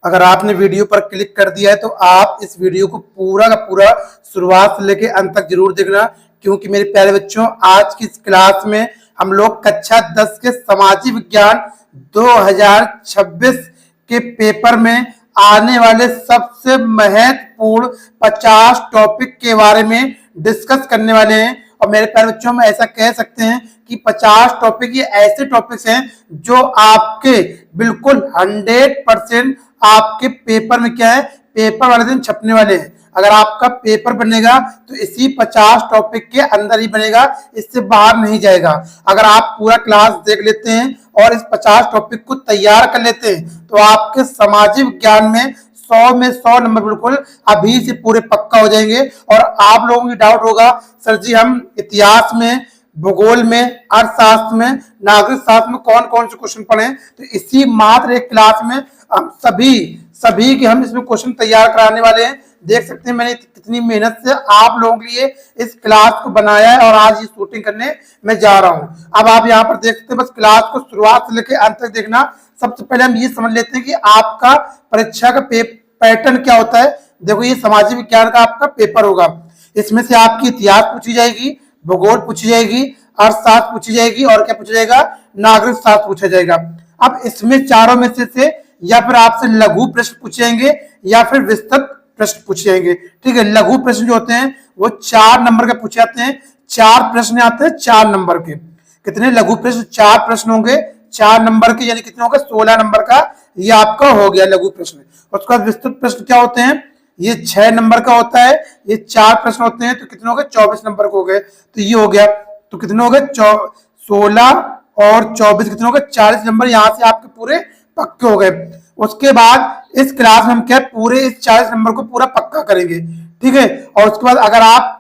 अगर आपने वीडियो पर क्लिक कर दिया है तो आप इस वीडियो को पूरा का पूरा शुरुआत से लेकर अंत तक जरूर देखना, क्योंकि मेरे प्यारे बच्चों आज की इस क्लास में हम लोग कक्षा 10 के सामाजिक विज्ञान 2026 के पेपर में आने वाले सबसे महत्वपूर्ण 50 टॉपिक के बारे में डिस्कस करने वाले हैं। और मेरे प्यारे बच्चों में ऐसा कह सकते हैं कि 50 टॉपिक ये ऐसे टॉपिक्स हैं जो आपके बिल्कुल 100% आपके पेपर में क्या है, पेपर वाले दिन छपने वाले हैं। अगर आपका पेपर बनेगा तो इसी 50 टॉपिक के अंदर ही बनेगा, इससे बाहर नहीं जाएगा। अगर आप पूरा क्लास देख लेते हैं और इस 50 टॉपिक को तैयार कर लेते हैं तो आपके सामाजिक विज्ञान में 100 में 100 नंबर बिल्कुल अभी से पूरे पक्का हो जाएंगे। और आप लोगों की डाउट होगा सर जी हम इतिहास में, भूगोल में, अर्थशास्त्र में, नागरिक शास्त्र में कौन कौन से क्वेश्चन पढ़े, तो इसी मात्र एक क्लास में हम सभी के हम इसमें क्वेश्चन तैयार कराने वाले हैं। देख सकते हैं मैंने कितनी मेहनत से आप लोगों के लिए इस क्लास को बनाया है और आज ये शूटिंग करने मैं जा रहा हूं। अब आप यहाँ पर देख सकते हैं, बस क्लास को शुरुआत से लेकर अंत तक देखना। सबसे पहले हम ये समझ लेते हैं कि आपका परीक्षा का पैटर्न क्या होता है। देखो ये सामाजिक विज्ञान का आपका पेपर होगा, इसमें से आपकी इतिहास पूछी जाएगी, भूगोल पूछी जाएगी, अर्थशास्त्र पूछी जाएगी और क्या पूछा जाएगा, नागरिक शास्त्र पूछा जाएगा। अब इसमें चारों में से या फिर आपसे लघु प्रश्न पूछेंगे या फिर विस्तृत प्रश्न पूछे जाएंगे। ठीक है, लघु प्रश्न जो होते हैं वो 4 नंबर के पूछे जाते हैं। 4 प्रश्न आते हैं 4 नंबर के। कितने लघु प्रश्न? 4 प्रश्न होंगे 4 नंबर के, यानी कितने होंगे 16 नंबर का ये आपका हो गया लघु प्रश्न। उसके बाद विस्तृत प्रश्न क्या होते हैं, ये 6 नंबर का होता है। ये 4 प्रश्न होते हैं तो कितने हो गए 24 नंबर को हो गए। तो ये हो गया, तो कितने हो गए 16 और 24 कितने हो गए 40 नंबर, यहां से आपके पूरे पक्के हो गए। उसके बाद इस क्लास में हम क्या पूरे इस 40 नंबर को पूरा पक्का करेंगे। ठीक है, और उसके बाद अगर आप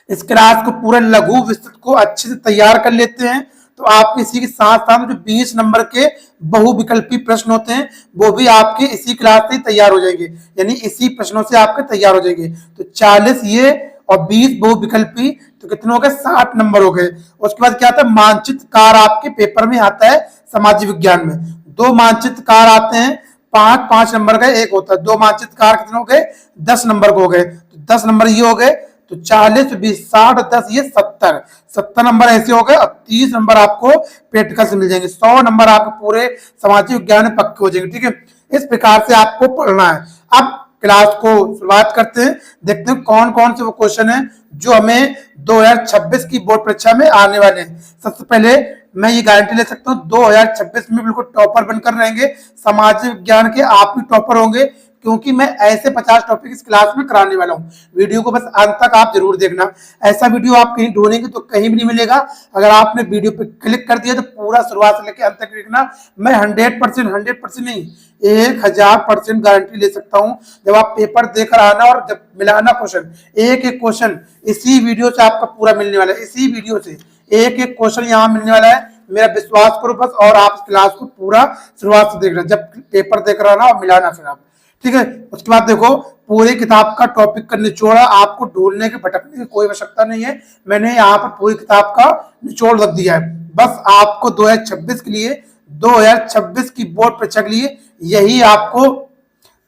इस क्लास को पूरा लघु विस्तृत को अच्छे से तैयार कर लेते हैं तो आप इसी के साथ साथ जो 20 नंबर के बहुविकल्पी प्रश्न होते हैं वो भी आपके इसी क्लास से तैयार हो जाएंगे, यानी इसी प्रश्नों से आपके तैयार हो जाएंगे। तो 40 ये और 20 बहुविकल्पी, तो कितने हो गए 60 नंबर हो गए। उसके बाद क्या आता है, मानचित्र कार आपके पेपर में आता है सामाजिक विज्ञान में। 2 मानचित्र कार आते हैं, 5 नंबर का एक होता है। 2 मानचित्र कार कितने हो गए 10 नंबर को हो गए। तो 10 नंबर ये हो गए, तो 40 20 60 10 ये 70 नंबर ऐसे हो गए। और 30 नंबर आपको प्रैक्टिकल से मिल जाएंगे। 100 नंबर आपके पूरे सामाजिक विज्ञान में पक्के हो जाएंगे। ठीक है, इस प्रकार से आपको पढ़ना है। अब क्लास को शुरुआत करते हैं, देखते हैं कौन कौन से वो क्वेश्चन है जो हमें 2026 की बोर्ड परीक्षा में आने वाले हैं। सबसे पहले मैं ये गारंटी ले सकता हूँ 2026 में बिल्कुल टॉपर बनकर रहेंगे। सामाजिक विज्ञान के आप भी टॉपर होंगे, क्योंकि मैं ऐसे 50 टॉपिक इस क्लास में कराने वाला हूँ। वीडियो को बस अंत तक आप जरूर देखना। ऐसा वीडियो आप कहीं ढूंढेंगे तो कहीं भी नहीं मिलेगा। अगर आपने वीडियो पे क्लिक कर दिया तो पूरा शुरुआत से लेकर अंत तक देखना। मैं 100% नहीं 1000% गारंटी ले सकता हूँ। जब आप पेपर देकर आना और जब मिलाना क्वेश्चन, एक एक क्वेश्चन इसी वीडियो से आपका पूरा मिलने वाला है। इसी वीडियो से एक एक क्वेश्चन यहाँ मिलने वाला है। मेरा विश्वास करो बस, और आप क्लास को पूरा शुरुआत से देखना, जब पेपर देकर आना और मिलाना फिर आप। ठीक है, उसके बाद देखो पूरी किताब का टॉपिक का निचोड़ा, आपको ढूंढने के भटकने की कोई आवश्यकता नहीं है। मैंने यहाँ पर पूरी किताब का निचोड़ रख दिया है। बस आपको 2026 के लिए, 2026 की बोर्ड परीक्षा के लिए यही आपको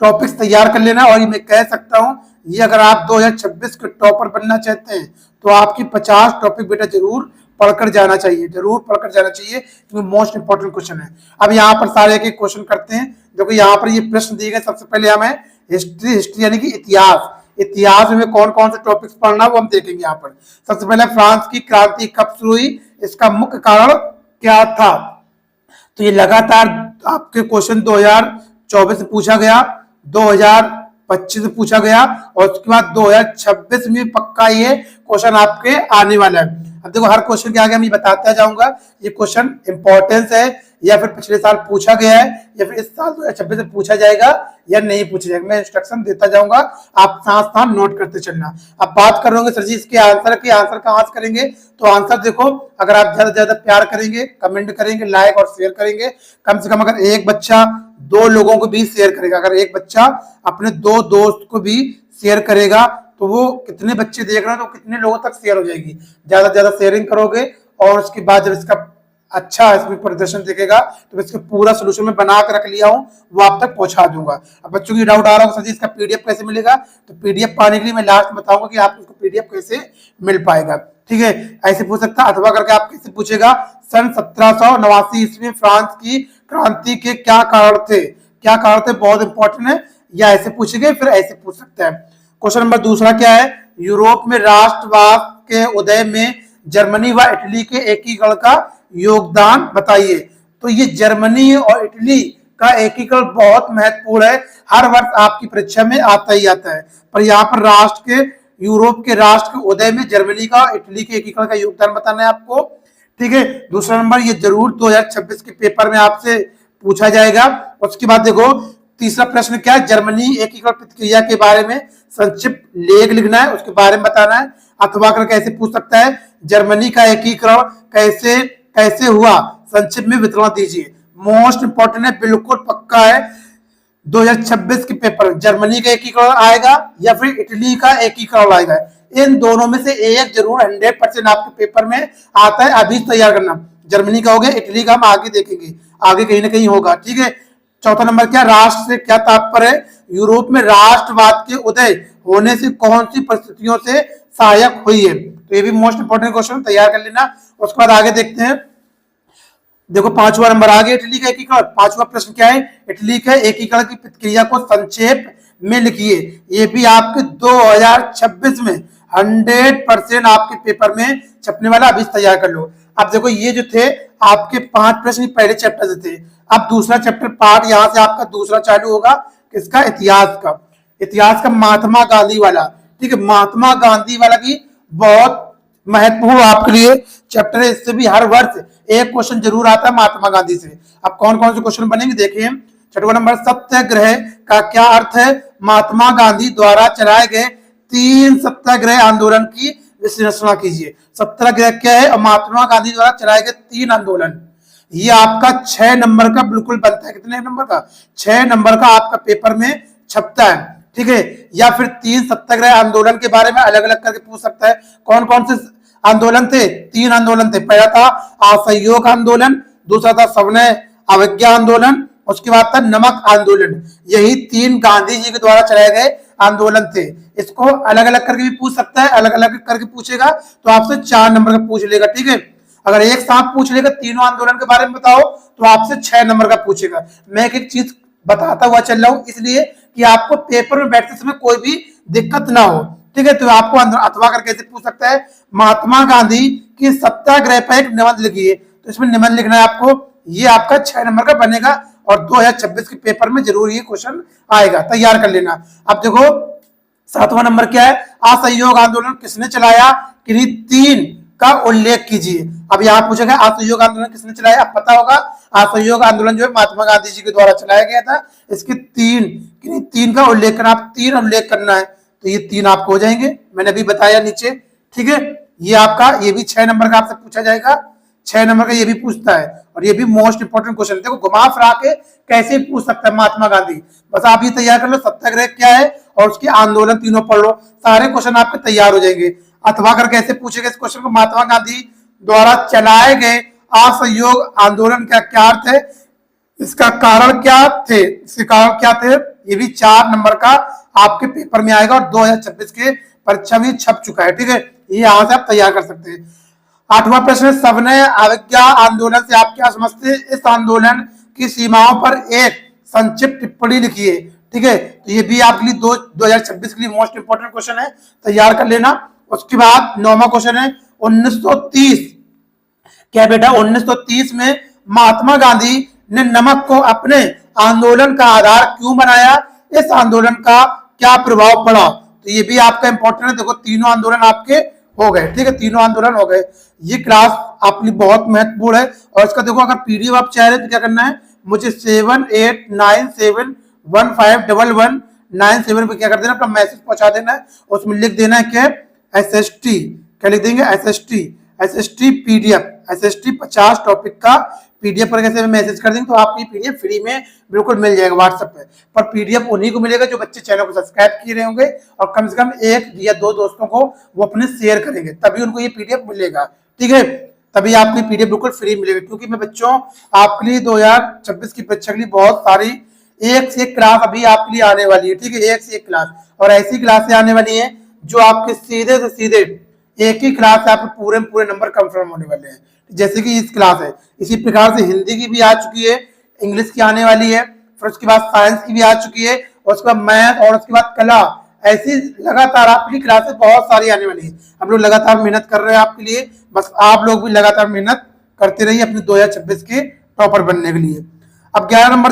टॉपिक्स तैयार कर लेना। और ये मैं कह सकता हूँ, ये अगर आप 2026 के टॉपर बनना चाहते हैं तो आपकी 50 टॉपिक बेटा जरूर पढ़कर जाना चाहिए, जरूर पढ़कर जाना चाहिए, क्योंकि मोस्ट इंपोर्टेंट क्वेश्चन है। अब यहाँ पर सारे एक क्वेश्चन करते हैं। देखो यहाँ पर ये प्रश्न दिए गए। सबसे पहले हमें हिस्ट्री यानी कि इतिहास में कौन कौन से टॉपिक्स पढ़ना वो हम देखेंगे। यहाँ पर सबसे पहले फ्रांस की क्रांति कब शुरू हुई, इसका मुख्य कारण क्या था। तो ये लगातार आपके क्वेश्चन 2024 में पूछा गया, 2025 में पूछा गया और उसके बाद 2026 में पक्का ये क्वेश्चन आपके आने वाला है। अब देखो हर क्वेश्चन के आगे मैं बताता जाऊंगा ये क्वेश्चन इंपॉर्टेंस है या फिर पिछले साल पूछा गया है या फिर इस साल 2026 में पूछा जाएगा या नहीं पूछा जाएगा। मैं इंस्ट्रक्शन देता जाऊंगा, आप साथ साथ नोट करते चलना। अब बात कर रहे सर जी इसके आंसर कहाँ से करेंगे, तो आंसर देखो, अगर आप ज्यादा से ज्यादा प्यार करेंगे, कमेंट करेंगे, लाइक और शेयर करेंगे, कम से कम अगर एक बच्चा 2 लोगों को भी शेयर करेगा, अगर एक बच्चा अपने 2 दोस्त को भी शेयर करेगा तो वो कितने बच्चे देख रहे हैं तो कितने लोगों तक शेयर हो जाएगी। ज्यादा से ज्यादा शेयरिंग करोगे और उसके बाद जब इसका अच्छा इसमें प्रदर्शन दिखेगा तो मैं इसका पूरा सोल्यूशन में बना कर रख लिया हूँ, वो आप तक पहुंचा दूंगा। अब बच्चों की डाउट आ रहा होगा सर जी इसका पीडीएफ कैसे मिलेगा, तो पीडीएफ पाने के लिए मैं लास्ट में बताऊंगा कि आपको इसको पीडीएफ कैसे मिल पाएगा। ठीक है, ऐसे पूछ सकता है। अथवा करके आप कैसे पूछेगा, सन 1789 ईस्वी में फ्रांस की क्रांति के क्या कारण थे, क्या कारण थे, बहुत इंपॉर्टेंट है। या ऐसे पूछेंगे, फिर ऐसे पूछ सकते हैं। क्वेश्चन नंबर दूसरा क्या है, यूरोप में राष्ट्रवाद के उदय में जर्मनी व इटली के एकीकरण का योगदान बताइए। तो ये जर्मनी और इटली का एकीकरण बहुत महत्वपूर्ण है, हर वर्ष आपकी परीक्षा में आता ही आता है। पर यहाँ पर राष्ट्र के, यूरोप के राष्ट्र के उदय में जर्मनी का इटली के एकीकरण का योगदान बताना है आपको। ठीक है, दूसरा नंबर ये जरूर 2026 के पेपर में आपसे पूछा जाएगा। उसके बाद देखो तीसरा प्रश्न क्या है, जर्मनी एकीकरण प्रतिक्रिया के बारे में संक्षिप्त लेख लिखना है, उसके बारे में बताना है। अथवा कर कैसे पूछ सकता है, जर्मनी का एकीकरण कैसे कैसे हुआ, संक्षिप्त में विवरण दीजिए। मोस्ट इंपॉर्टेंट है, बिल्कुल पक्का है 2026 के पेपर में जर्मनी का एकीकरण आएगा या फिर इटली का एकीकरण आएगा। इन दोनों में से एक जरूर 100% आपके पेपर में आता है, अभी तैयार करना। जर्मनी का हो गया, इटली का हम आगे देखेंगे, आगे कहीं ना कहीं होगा। ठीक है, चौथा नंबर क्या, राष्ट्र से क्या तात्पर्य है, यूरोप में राष्ट्रवाद के उदय होने से कौन सी परिस्थितियों से सहायक हुई है। तो ये भी मोस्ट इंपोर्टेंट क्वेश्चन तैयार कर लेना। उसके बाद आगे देखते हैं, देखो पांचवा नंबर आ गया इटली का एकीकरण। पांचवा प्रश्न क्या है, इटली के एकीकरण की प्रतिक्रिया को संक्षेप में लिखिए। ये भी आपके 2026 में 100% आपके पेपर में छपने वाला, अभी तैयार कर लो। अब देखो ये जो थे आपके 5 प्रश्न पहले चैप्टर से थे, अब दूसरा चैप्टर पार्ट यहाँ से आपका दूसरा चालू होगा, किसका, इतिहास का। इतिहास का महात्मा गांधी वाला। ठीक है, महात्मा गांधी वाला भी बहुत महत्वपूर्ण आपके लिए चैप्टर है, इससे भी हर वर्ष एक क्वेश्चन जरूर आता है महात्मा गांधी से। अब कौन कौन से क्वेश्चन बनेंगे देखिए। छठवां नंबर, सत्याग्रह का क्या अर्थ है, महात्मा गांधी द्वारा चलाए गए 3 सत्याग्रह आंदोलन की विश्लेषण कीजिए। सत्याग्रह क्या है और महात्मा गांधी द्वारा चलाए गए 3 आंदोलन, ये आपका 6 नंबर का बिल्कुल बनता है। कितने नंबर का, 6 नंबर का आपका पेपर में छपता है। ठीक है, या फिर 3 सत्याग्रह आंदोलन के बारे में अलग अलग करके पूछ सकता है। कौन कौन से आंदोलन थे, 3 आंदोलन थे। पहला था असहयोग आंदोलन, दूसरा था सविनय अवज्ञा आंदोलन, उसके बाद था नमक आंदोलन। यही 3 गांधी जी के द्वारा चलाए गए आंदोलन थे। इसको अलग अलग करके भी पूछ सकता है, अलग अलग करके पूछेगा तो आपसे 4 नंबर का पूछ लेगा। ठीक है, अगर एक साथ पूछ लेगा तीनों आंदोलन के बारे में बताओ तो आपसे 6 नंबर का पूछेगा। मैं एक चीज बताता हुआ चल रहा हूं इसलिए कि आपको पेपर में बैठते समय कोई भी दिक्कत ना हो। ठीक है, तो आपको अथवा कर कैसे पूछ सकता है, महात्मा गांधी की सत्याग्रह पर एक निबंध लिखिए। तो इसमें निबंध लिखना है आपको, ये आपका 6 नंबर का बनेगा और 2026 के पेपर में जरूर ये क्वेश्चन आएगा, तैयार कर लेना। अब देखो 7वां नंबर क्या है, असहयोग आंदोलन किसने चलाया, किन्हीं 3 का उल्लेख कीजिए। अब यहाँ पूछेगा असहयोग आंदोलन किसने चलाया, अब पता होगा असहयोग आंदोलन जो है महात्मा गांधी जी के द्वारा चलाया गया था। इसके 3 का उल्लेख करना, आप 3 उल्लेख करना है, तो ये 3 आपको हो जाएंगे, मैंने अभी बताया नीचे। ठीक है, ये आपका, ये भी 6 नंबर का आपसे पूछा जाएगा, 6 नंबर का ये भी पूछता है और ये भी मोस्ट इंपोर्टेंट क्वेश्चन। देखो घुमा फिरा के कैसे पूछ सकता है महात्मा गांधी, बस आप ये तैयार कर लो सत्याग्रह क्या है और उसके आंदोलन तीनों पढ़ लो, सारे क्वेश्चन आपके तैयार हो जाएंगे। अथवा कर कैसे पूछेगा इस क्वेश्चन को, महात्मा गांधी द्वारा चलाए गए असहयोग आंदोलन का क्या अर्थ है, इसका कारण क्या थे, इसके कारण क्या थे, ये भी 4 नंबर का आपके पेपर में आएगा और 2026 के परीक्षा में छप चुका है। ठीक है, ये यहां से आप तैयार कर सकते हैं। 8वां प्रश्न, सविनय अवज्ञा आंदोलन से आप क्या समझते हैं, इस आंदोलन की सीमाओं पर एक संक्षिप्त टिप्पणी लिखिए। ठीक है, तो ये भी आपके लिए 2026 के लिए मोस्ट इंपोर्टेंट क्वेश्चन है, तैयार कर लेना। उसके बाद 9वां क्वेश्चन है, 1930 क्या बेटा, 1930 में महात्मा गांधी ने नमक को अपने आंदोलन का आधार क्यों बनाया, इस आंदोलन का क्या प्रभाव पड़ा। तो ये भी आपका इंपॉर्टेंट है। देखो तीनों आंदोलन आपके हो गए। ठीक है, तीनों आंदोलन हो गए। ये क्लास आपके लिए बहुत महत्वपूर्ण है और इसका देखो अगर पीडीएफ आप चाह रहे तो क्या करना है, मुझे 7897151197 पे क्या कर देना, अपना मैसेज पहुंचा देना है, उसमें लिख देना है क्या, एसएसटी, क्या लिख देंगे, एसएसटी पीडीएफ, एसएसटी 50 टॉपिक का पीडीएफ पर कैसे मैसेज कर देंगे तो आपको ये पीडीएफ फ्री में बिल्कुल मिल जाएगा व्हाट्सएप पे। पर पीडीएफ उन्हीं को मिलेगा जो बच्चे चैनल को सब्सक्राइब किए रहे होंगे और कम से कम 1 या 2 दोस्तों को वो अपने शेयर करेंगे, तभी उनको ये पीडीएफ मिलेगा। ठीक है, तभी आपको पीडीएफ बिल्कुल फ्री मिलेगी, क्योंकि मैं बच्चों आपके लिए 2026 की परीक्षा के लिए बहुत सारी एक से एक क्लास अभी आपके लिए आने वाली है। ठीक है, एक से एक क्लास, और ऐसी क्लासें आने वाली है जो आपके सीधे से सीधे एक ही क्लास से आपके पूरे पूरे नंबर कंफर्म होने वाले हैं। जैसे कि इस क्लास है, इसी प्रकार से हिंदी की भी आ चुकी है, इंग्लिश की आने वाली है, फिर उसके बाद साइंस की भी आ चुकी है, और उसके बाद मैथ, और उसके बाद कला। ऐसी लगातार आपकी क्लासेस बहुत सारी आने वाली है। हम लोग लगातार मेहनत कर रहे हैं आपके लिए, बस आप लोग भी लगातार मेहनत करते रहिए अपने 2026 के टॉपर बनने के लिए। अब 11 नंबर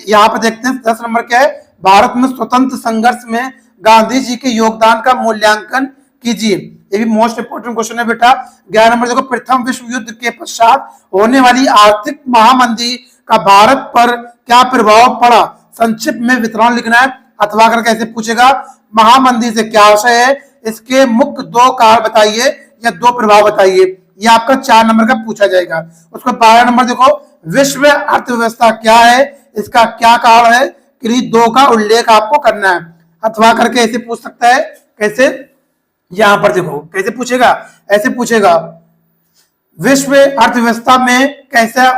यहाँ पे देखते हैं, 10 नंबर क्या है, भारत में स्वतंत्र संघर्ष में गांधी जी के योगदान का मूल्यांकन कीजिए। ये भी मोस्ट इंपोर्टेंट क्वेश्चन है बेटा। 11 नंबर देखो, प्रथम विश्व युद्ध के पश्चात होने वाली आर्थिक महामंदी का भारत पर क्या प्रभाव पड़ा, संक्षिप्त में विवरण लिखना है। अथवा कर कैसे पूछेगा, महामंदी से क्या आशय है, इसके मुख्य दो कारण बताइए या दो प्रभाव बताइए। ये आपका 4 नंबर का पूछा जाएगा। उसको 12 नंबर देखो, विश्व अर्थव्यवस्था क्या है, इसका क्या कारण है, किन्हीं दो का उल्लेख आपको करना है। अथवा करके ऐसे पूछ सकता है, कैसे, यहां पर देखो कैसे पूछेगा, ऐसे पूछेगा, विश्व अर्थव्यवस्था में कैसा,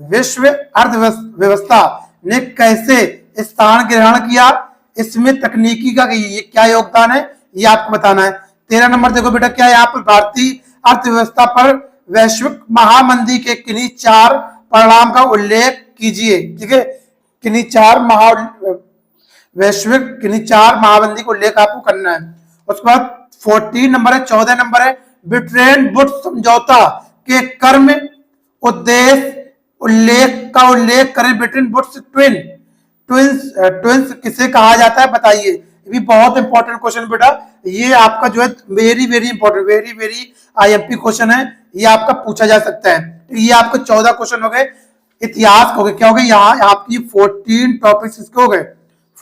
विश्व अर्थव्यवस्था ने कैसे स्थान ग्रहण किया, इसमें तकनीकी का ये क्या योगदान है, ये आपको बताना है। 13 नंबर देखो बेटा, क्या यहाँ पर भारतीय अर्थव्यवस्था पर वैश्विक महामंदी के किन्हीं 4 परिणाम का उल्लेख कीजिए। ठीक है, किन्हीं 4 महामंदी का उल्लेख आपको करना है। उसके बाद 14 नंबर है, 14 नंबर है, ब्रिटेन वुड्स समझौता के कर्म उद्देश्य उल्लेख करें। ब्रिटेन वुड्स ट्विंस किसे कहा जाता है, बताइए। ये भी बहुत इंपॉर्टेंट क्वेश्चन बेटा, ये आपका जो है very very important, very very IMP question है, ये आपका पूछा जा सकता है। तो ये आपको 14 क्वेश्चन हो गए, इतिहास हो गए, क्या हो गए, यहाँ आपकी 14 टॉपिक्स इसके हो गए,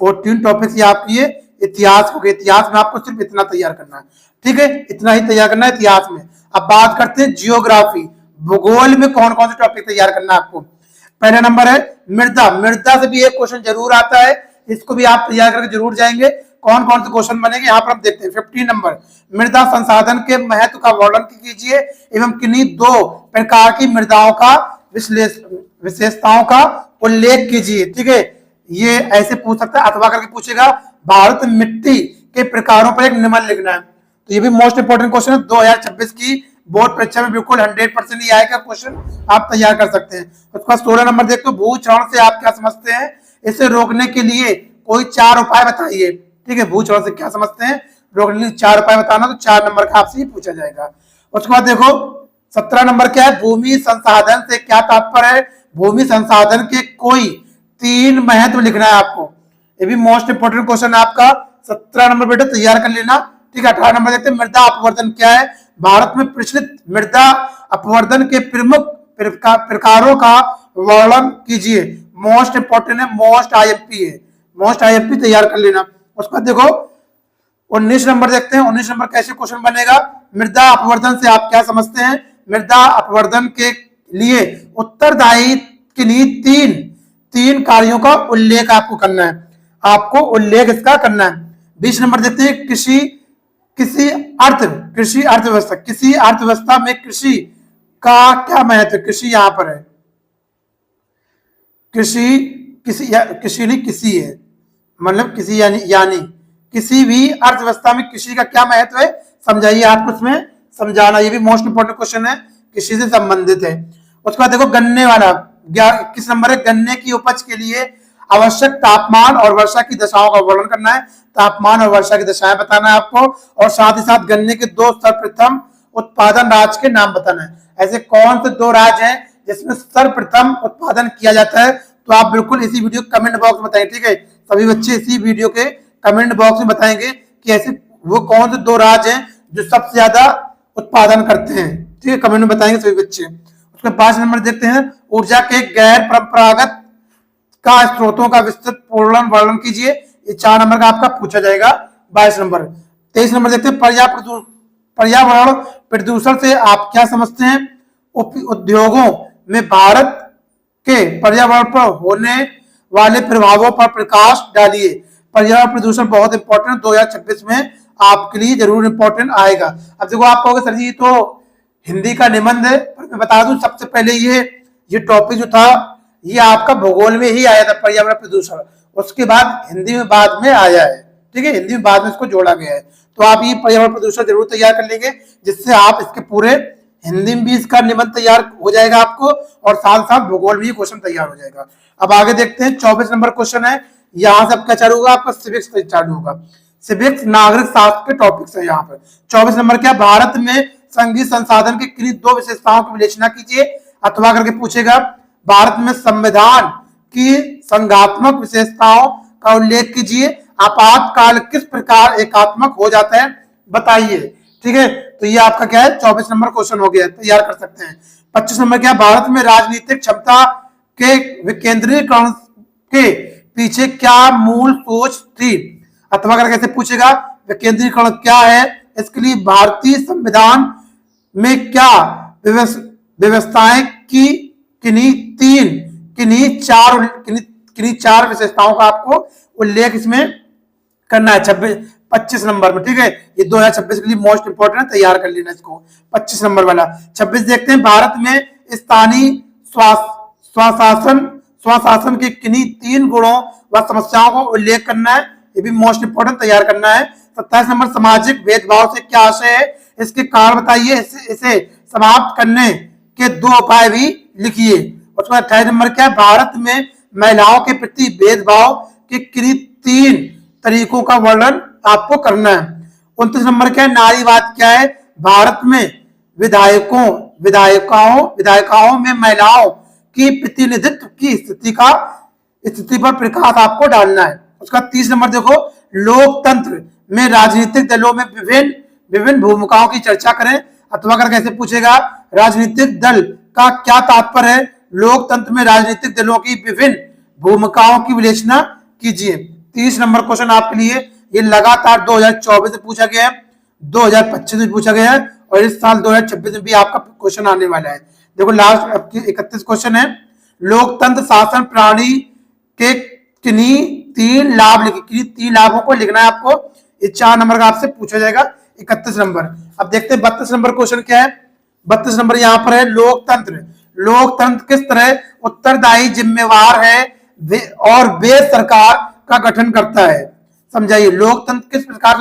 14 टॉपिक्स ये आपकी ये इतिहास हो गए। इतिहास में आपको सिर्फ इतना तैयार करना है। ठीक है, इतना ही तैयार करना है इतिहास में। अब बात करते हैं जियोग्राफी, भूगोल में कौन कौन से टॉपिक तैयार करना है आपको। पहला नंबर है मृदा, मृदा से भी एक क्वेश्चन जरूर आता है, इसको भी आप तैयार करके जरूर जाएंगे। कौन कौन से क्वेश्चन बनेंगे यहाँ पर हम देखते हैं। 15 नंबर, मृदा संसाधन के महत्व का वर्णन कीजिए एवं किन्हीं 2 प्रकार की मृदाओं का विशेषताओं का उल्लेख कीजिए। ठीक है, ये ऐसे पूछ सकता है। अथवा करके पूछेगा, भारत मिट्टी के प्रकारों पर एक निबंध लिखना है। तो ये भी मोस्ट इंपोर्टेंट क्वेश्चन है, 2026 की बोर्ड परीक्षा में बिल्कुल 100% ही आएगा क्वेश्चन, आप तैयार कर सकते हैं। उसके बाद 16 नंबर देखते हो, भूक्षरण से आप क्या समझते हैं, इसे रोकने के लिए कोई 4 उपाय बताइए। ठीक है, भूक्षरण से क्या समझते हैं, रोकने के लिए 4 उपाय बताना, तो 4 नंबर का आपसे पूछा जाएगा। उसके बाद देखो 17 नंबर क्या है, भूमि संसाधन से क्या तात्पर्य है, भूमि संसाधन के कोई 3 महत्व लिखना है आपको। ये भी मोस्ट इंपोर्टेंट क्वेश्चन है आपका, 17 नंबर बेटा तैयार कर लेना। ठीक है, 18 नंबर देखते हैं, मृदा अपवर्तन क्या है, भारत में प्रचलित मृदा अपवर्तन के प्रमुख प्रकारों का वर्णन कीजिए। मोस्ट इंपोर्टेंट है, मोस्ट आईएमपी है, मोस्ट आईएमपी तैयार कर लेना। उसके बाद देखो 19 नंबर देखते हैं, 19 नंबर कैसे क्वेश्चन बनेगा, मृदा अपवर्तन से आप क्या समझते हैं, मृदा अपवर्तन के लिए उत्तरदायी किन्हीं 3 कार्यों का उल्लेख आपको करना है, आपको उल्लेख इसका करना है। 20 नंबर देखते हैं, कृषि अर्थव्यवस्था, किसी अर्थव्यवस्था में कृषि का क्या महत्व है, कृषि यहां पर है, कृषि नहीं किसी है, मतलब किसी यानी किसी भी अर्थव्यवस्था में कृषि का क्या महत्व है, समझाइए आपको इसमें समझाना। ये भी मोस्ट इंपोर्टेंट क्वेश्चन है, कृषि से संबंधित है। उसके बाद देखो गन्ने वाला, 21 नंबर है, गन्ने की उपज के लिए आवश्यक तापमान और वर्षा की दशाओं का वर्णन करना है। तापमान और वर्षा की दशाएं बताना है आपको, और साथ ही साथ गन्ने के 2 सर्वप्रथम उत्पादन राज्य के नाम बताना है। ऐसे कौन से 2 राज्य हैं जिसमें सर्वप्रथम उत्पादन किया जाता है, तो आप बिल्कुल इसी वीडियो कमेंट बॉक्स में बताएं। ठीक है, सभी बच्चे इसी वीडियो के कमेंट बॉक्स में बताएंगे कि ऐसे वो कौन से 2 राज्य हैं जो सबसे ज्यादा उत्पादन करते हैं। ठीक है, कमेंट में बताएंगे सभी बच्चे। उसके 5 नंबर देखते हैं, ऊर्जा के गैर परंपरागत का स्रोतों का विस्तृत वर्णन कीजिए। ये 4 नंबर का आपका पूछा जाएगा। 22 नंबर। 23 नंबर देखते हैं, पर्यावरण प्रदूषण से आप क्या समझते हैं, उद्योगों में भारत के पर्यावरण पर होने वाले प्रभावों पर प्रकाश डालिए। पर्यावरण प्रदूषण बहुत इंपॉर्टेंट, 2026 में आपके लिए जरूर इंपॉर्टेंट आएगा। अब देखो आप कहोगे सर जी तो हिंदी का निबंध है। पर मैं बता दूं सबसे पहले ये टॉपिक जो था ये आपका भूगोल में ही आया था, पर्यावरण प्रदूषण। उसके बाद हिंदी में बाद में आया है, ठीक है, हिंदी में बाद में इसको जोड़ा गया है। तो आप ये पर्यावरण प्रदूषण जरूर तैयार कर लेंगे, जिससे आप इसके पूरे हिंदी में भी इसका निबंध तैयार हो जाएगा आपको, और साथ साथ भूगोल में ही क्वेश्चन तैयार हो जाएगा। अब आगे देखते हैं 24 नंबर क्वेश्चन है। यहाँ से आपका चालू होगा, आपका सिविक्स चालू होगा। सिविक्स नागरिक शास्त्र के टॉपिक्स है यहाँ पर। 24 नंबर क्या, भारत में संघीय संसाधन के किन्हीं दो विशेषताओं की विवेचना कीजिए, अथवा करके पूछेगा। भारत में संविधान की संघात्मक विशेषताओं का उल्लेख कीजिए, आपातकाल किस प्रकार एकात्मक हो जाता है बताइए, ठीक है। तो ये आपका क्या है, 24 नंबर क्वेश्चन हो गया, तैयार कर सकते हैं। 25 नंबर क्या, भारत में राजनीतिक क्षमता के विकेंद्रीकरण के पीछे क्या मूल सोच थी, अथवा अगर कैसे पूछेगा विकेंद्रीकरण क्या है, इसके लिए भारतीय संविधान में क्या व्यवस्थाएं की किन्हीं चार विशेषताओं का आपको उल्लेख इसमें करना है 25 नंबर में, ठीक है। ये 2026 के लिए मोस्ट इंपोर्टेंट है, तैयार कर लेना इसको 25 नंबर वाला। 26 देखते हैं, भारत में स्थानीय स्वशासन के किन्हीं 3 गुणों व समस्याओं को उल्लेख करना है, ये भी मोस्ट इंपोर्टेंट, तैयार करना है। 27 नंबर, सामाजिक भेदभाव से क्या आशय है, इसके कारण बताइए, इसे समाप्त करने के 2 उपाय भी लिखिए। उसके बाद 28 नंबर क्या है, भारत में महिलाओं के प्रति भेदभाव के किन्हीं 3 तरीकों का वर्णन आपको करना है। 29 नंबर क्या है, नारीवाद क्या है, भारत में विधायिकाओं में महिलाओं की प्रतिनिधित्व की स्थिति पर प्रकाश आपको डालना है। उसका 30 नंबर देखो, लोकतंत्र में राजनीतिक दलों में विभिन्न भूमिकाओं की चर्चा करें, अथवा अगर कैसे पूछेगा राजनीतिक दल का क्या तात्पर्य है, लोकतंत्र में राजनीतिक दलों की विभिन्न भूमिकाओं की विवेचना कीजिए। 30 नंबर क्वेश्चन आपके लिए ये लगातार 2024 से पूछा गया है, 2025 में पूछा गया है, और इस साल 2026 में भी आपका क्वेश्चन आने वाला है। देखो लास्ट आपकी 31 क्वेश्चन है, लोकतंत्र शासन प्रणाली के किन्हीं 3 लाभ लिखिए, किन्हीं 3 लाभों को लिखना है आपको। ये 4 नंबर का आपसे पूछा जाएगा। 31 नंबर, अब देखते हैं 32 नंबर क्वेश्चन क्या है। 32 नंबर यहाँ पर है, लोकतंत्र किस तरह उत्तरदायी जिम्मेवार है और वे सरकार का गठन करता है, समझाइए। लोकतंत्र किस प्रकार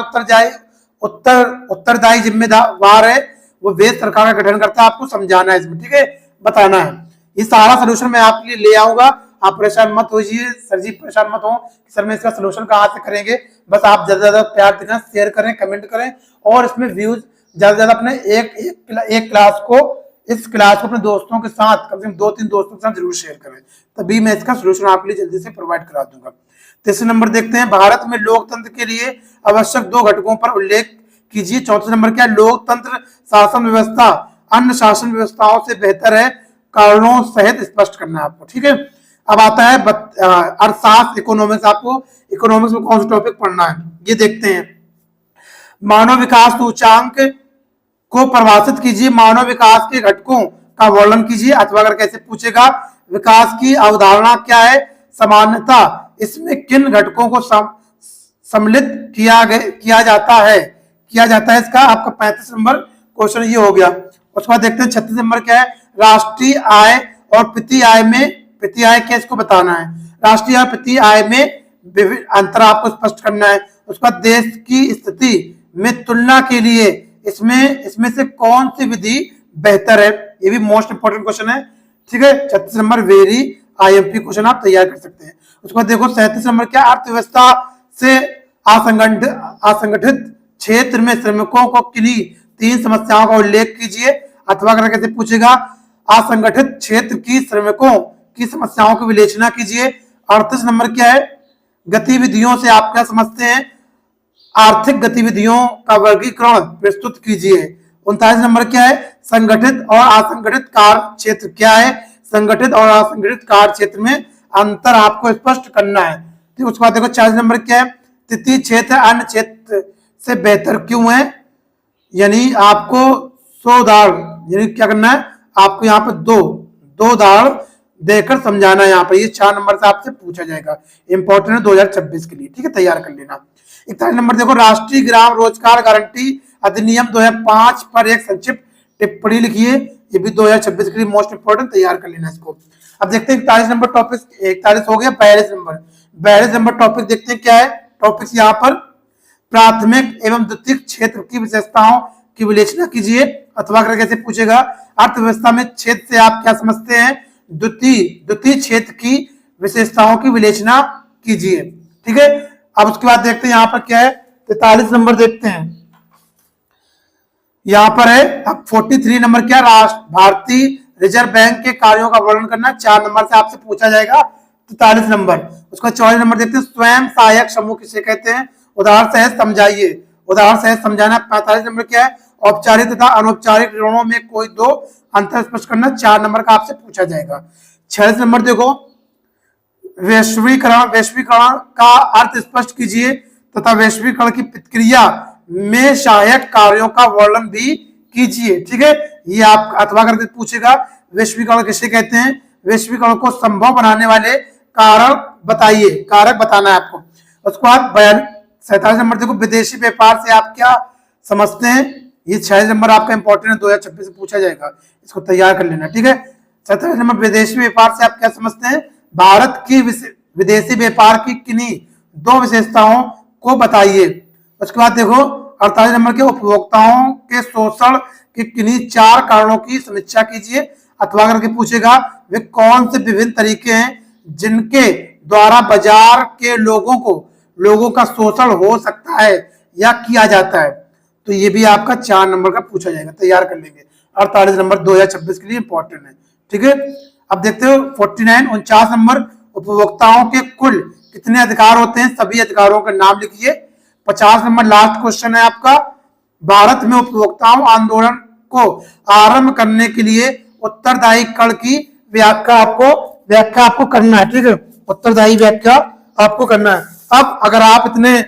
उत्तरदायी जिम्मेवार है, वो वे सरकार का गठन करता है, आपको समझाना है इसमें, ठीक है, बताना है। ये सारा सोल्यूशन मैं आपके लिए ले आऊंगा, आप परेशान मत होइए, सर जी परेशान मत हो कि सर मैं इसका सोल्यूशन कहाँ से करेंगे। बस आप ज्यादा से ज्यादा प्यार देना, शेयर करें, कमेंट करें, और इसमें व्यूज ज्यादा से ज्यादा अपने एक क्लास को अपने दोस्तों के साथ, कम से कम 2-3 दोस्तों के साथ जरूर शेयर करें, तभी मैं इसका सोल्यूशन आपके लिए जल्दी से प्रोवाइड करा दूंगा। 3 नंबर देखते हैं, भारत में लोकतंत्र के लिए आवश्यक 2 घटकों पर उल्लेख कीजिए। 34 नंबर क्या, लोकतंत्र शासन व्यवस्था अन्य शासन व्यवस्थाओं से बेहतर है, कारणों सहित स्पष्ट करना है आपको, ठीक है। अब आता है अर्थशास्त्र, इकोनॉमिक्स। आपको इकोनॉमिक्स में कौन सा टॉपिक पढ़ना है ये देखते हैं। मानव विकास सूचांक को परिभाषित कीजिए, मानव विकास के घटकों का वर्णन कीजिए, अथवा अगर कैसे पूछेगा विकास की अवधारणा क्या है, सामान्यता इसमें किन घटकों को सम्मिलित किया जाता है, इसका आपका 35 नंबर क्वेश्चन ये हो गया। उसके बाद देखते हैं 36 नंबर क्या है, राष्ट्रीय आय और प्रति आय क्या, इसको बताना है। राष्ट्रीय और प्रति आय में विभिन्न अंतर आपको स्पष्ट करना है। उसका देश की स्थिति में तुलना के लिए इसमें से कौन सी विधि बेहतर है, ये भी मोस्ट इंपोर्टेंट क्वेश्चन है, ठीक है। 36 नंबर वेरी IMP क्वेश्चन आप तैयार कर सकते हैं। उसके बाद देखो 37 नंबर क्या, अर्थव्यवस्था से असंगठित क्षेत्र में श्रमिकों को किन्हीं 3 समस्याओं का उल्लेख कीजिए, अथवा अगर कैसे पूछेगा असंगठित क्षेत्र की श्रमिकों की समस्याओं की विवेचना कीजिए। 38 नंबर क्या है, गतिविधियों से आप क्या समझते हैं, आर्थिक गतिविधियों का वर्गीकरण प्रस्तुत कीजिए। 39 नंबर क्या है, संगठित और असंगठित कार्य क्षेत्र क्या है, संगठित और असंगठित कार्य क्षेत्र में अंतर आपको स्पष्ट करना है। ठीक, उसके बाद देखो 40 नंबर क्या है, तृतीय क्षेत्र अन्य क्षेत्र से बेहतर क्यों है, यानी आपको 100 उदाहरण, यानी क्या करना है आपको यहाँ पे दो उदाहरण देकर समझाना है। यहाँ पर ये 4 नंबर से आपसे पूछा जाएगा, इंपॉर्टेंट है 2026 के लिए, ठीक है, तैयार कर लेना। 41 नंबर देखो, राष्ट्रीय ग्राम रोजगार गारंटी अधिनियम 2005 पर एक संक्षिप्त टिप्पणी लिखिए, ये भी 2026 के लिए मोस्ट इंपोर्टेंट, तैयार कर लेना इसको। अब देखते हैं 41 नंबर टॉपिक, 41 हो गया। 42 नंबर टॉपिक देखते हैं क्या है। टॉपिक यहाँ पर प्राथमिक एवं द्वितीय क्षेत्र की विशेषताओं की विवेचना कीजिए, अथवा करके कैसे पूछेगा, अर्थव्यवस्था में क्षेत्र से आप क्या समझते हैं, द्वितीय क्षेत्र की विशेषताओं की विवेचना कीजिए। ठीक है, अब उसके बाद देखते हैं यहाँ पर क्या है। 43 नंबर देखते हैं, यहाँ पर है। अब 43 नंबर क्या, भारतीय रिजर्व बैंक के कार्यों का वर्णन करना, 4 नंबर से आपसे पूछा जाएगा। 43 नंबर। उसका 44 नंबर देखते हैं, स्वयं सहायक समूह किसे कहते हैं, उदाहरण सहित समझाइए, उदाहरण सहित समझाना। 45 नंबर क्या है, औपचारिक तथा अनौपचारिक ऋणों में कोई दो अंतर स्पष्ट करना, 4 नंबर का आपसे पूछा जाएगा। 46 नंबर देखो, वैश्वीकरण का अर्थ स्पष्ट कीजिए तथा वैश्वीकरण की प्रतिक्रिया में सहायक कार्यों का वर्णन भी कीजिए। ठीक है, ये आप अथवा करके पूछेगा, वैश्वीकरण किसे कहते हैं, वैश्वीकरण को संभव बनाने वाले कारक बताइए, कारक बताना है आपको। उसके बाद 47 नंबर देखो, विदेशी व्यापार से आप क्या समझते हैं, ये 46 नंबर आपका इंपॉर्टेंट है, 2026 से पूछा जाएगा, इसको तैयार कर लेना। ठीक है, 47 नंबर, विदेशी व्यापार से आप क्या समझते हैं, भारत की विदेशी व्यापार की किन्हीं दो विशेषताओं को बताइए। उसके बाद देखो 48 नंबर के, उपभोक्ताओं के शोषण के किन्हीं 4 कारणों की समीक्षा कीजिए, अथवा करके पूछेगा, वे कौन से विभिन्न तरीके हैं जिनके द्वारा बाजार के लोगों का शोषण हो सकता है या किया जाता है। तो ये भी आपका 4 नंबर का पूछा जाएगा, तैयार कर लेंगे। 48 नंबर 2026 के लिए इंपॉर्टेंट है। ठीक है, अब देखते हो 49 नंबर, उपभोक्ताओं के कुल कितने अधिकार होते हैं, सभी अधिकारों के नाम लिखिए। 50 नंबर लास्ट क्वेश्चन है आपका, भारत में उपभोक्ताओं आंदोलन को आरंभ करने के लिए उत्तरदायी कर की व्याख्या आपको करना है। ठीक है, उत्तरदायी व्याख्या आपको करना है। अब अगर आप इतने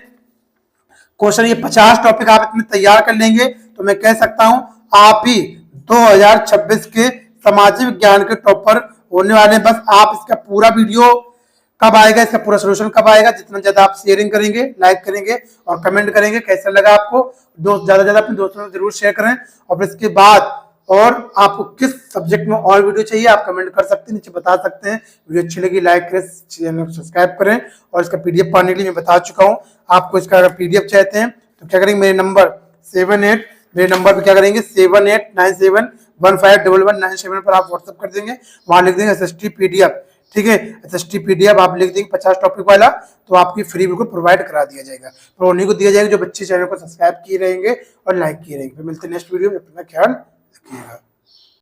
क्वेश्चन, ये 50 टॉपिक आप इतने तैयार कर लेंगे तो मैं कह सकता हूं आप ही 2026 के सामाजिक विज्ञान के टॉपर होने वाले। बस आप इसका पूरा वीडियो कब आएगा, इसका पूरा सोल्यूशन कब आएगा, जितना ज्यादा आप शेयरिंग करेंगे, लाइक करेंगे और कमेंट करेंगे कैसा लगा आपको, ज्यादा अपने दोस्तों से जरूर शेयर करें। और इसके बाद और आपको किस सब्जेक्ट में और वीडियो चाहिए आप कमेंट कर सकते हैं, नीचे बता सकते हैं। वीडियो अच्छी लगी लाइक करें, चैनल को सब्सक्राइब करें। और इसका पीडीएफ पाने के लिए मैं बता चुका हूँ, आपको इसका अगर पीडीएफ चाहते हैं तो क्या करेंगे, मेरे नंबर पे क्या करेंगे, 7897151197 पर आप व्हाट्सएप कर देंगे, वहां लिख देंगे SST PDF। ठीक है, SST PDF आप लिख देंगे 50 टॉपिक वाला, तो आपकी फ्री बिल्कुल प्रोवाइड करा दिया जाएगा। तो उन्हीं को दिया जाएगा जो बच्चे चैनल को सब्सक्राइब किए रहेंगे और लाइक किए रहेंगे। फिर मिलते हैं नेक्स्ट वीडियो में, अपना ख्याल रखिएगा।